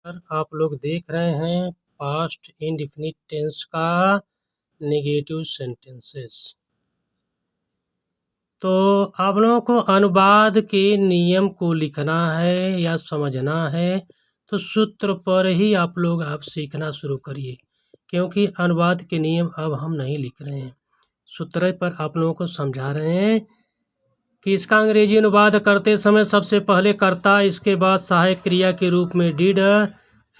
आप लोग देख रहे हैं पास्ट इंडेफिनिट टेंस का नेगेटिव सेंटेंसेस। तो आप लोगों को अनुवाद के नियम को लिखना है या समझना है तो सूत्र पर ही आप लोग सीखना शुरू करिए, क्योंकि अनुवाद के नियम अब हम नहीं लिख रहे हैं, सूत्र पर आप लोगों को समझा रहे हैं कि इसका अंग्रेजी अनुवाद करते समय सबसे पहले कर्ता, इसके बाद सहायक क्रिया के रूप में डिड,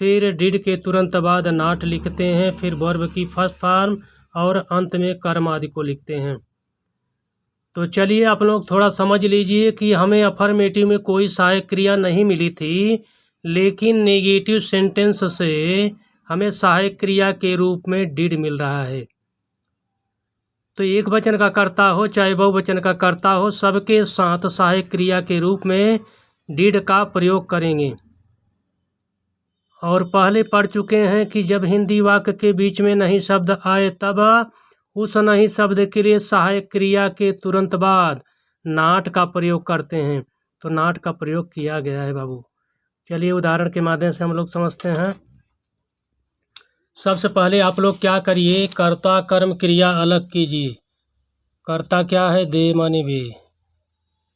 फिर डिड के तुरंत बाद नॉट लिखते हैं, फिर वर्ब की फर्स्ट फॉर्म और अंत में कर्म आदि को लिखते हैं। तो चलिए आप लोग थोड़ा समझ लीजिए कि हमें अफर्मेटिव में कोई सहायक क्रिया नहीं मिली थी, लेकिन नेगेटिव सेंटेंस से हमें सहायक क्रिया के रूप में डिड मिल रहा है। तो एक वचन का कर्ता हो चाहे बहुवचन का कर्ता हो, सबके साथ सहायक क्रिया के रूप में डिड का प्रयोग करेंगे। और पहले पढ़ चुके हैं कि जब हिंदी वाक्य के बीच में नहीं शब्द आए तब उस नहीं शब्द के लिए सहायक क्रिया के तुरंत बाद नॉट का प्रयोग करते हैं। तो नॉट का प्रयोग किया गया है बाबू। चलिए उदाहरण के माध्यम से हम लोग समझते हैं। सबसे पहले आप लोग क्या करिए, कर्ता कर्म क्रिया अलग कीजिए। कर्ता क्या है, दे माने वे,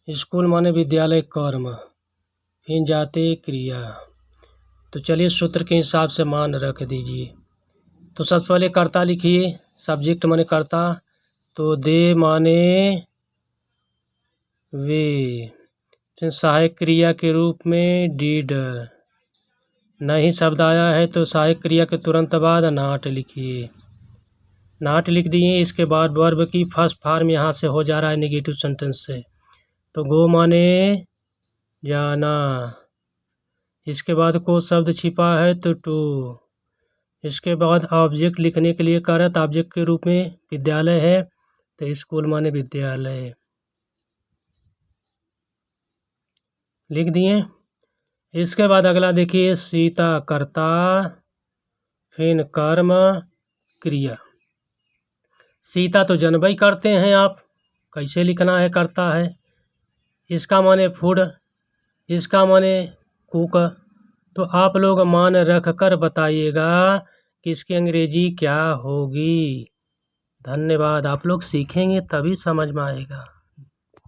स्कूल माने विद्यालय कर्म, फिर जाते क्रिया। तो चलिए सूत्र के हिसाब से मान रख दीजिए। तो सबसे पहले कर्ता लिखिए, सब्जेक्ट माने कर्ता, तो दे माने वे, फिर सहायक क्रिया के रूप में डिड, नहीं शब्द आया है तो सहायक क्रिया के तुरंत बाद नॉट लिखिए। नॉट लिख दिए, इसके बाद वर्ब की फर्स्ट फॉर्म यहाँ से हो जा रहा है नेगेटिव सेंटेंस से। तो गो माने जाना, इसके बाद को शब्द छिपा है तो टू, इसके बाद ऑब्जेक्ट लिखने के लिए करत ऑब्जेक्ट के रूप में विद्यालय है तो स्कूल माने विद्यालय लिख दिए। इसके बाद अगला देखिए, सीता कर्ता, फिर कर्म क्रिया। सीता तो जनबई करते हैं आप, कैसे लिखना है करता है, इसका माने फूड, इसका माने कुक। तो आप लोग मान रख कर बताइएगा कि इसकी अंग्रेजी क्या होगी। धन्यवाद। आप लोग सीखेंगे तभी समझ में आएगा।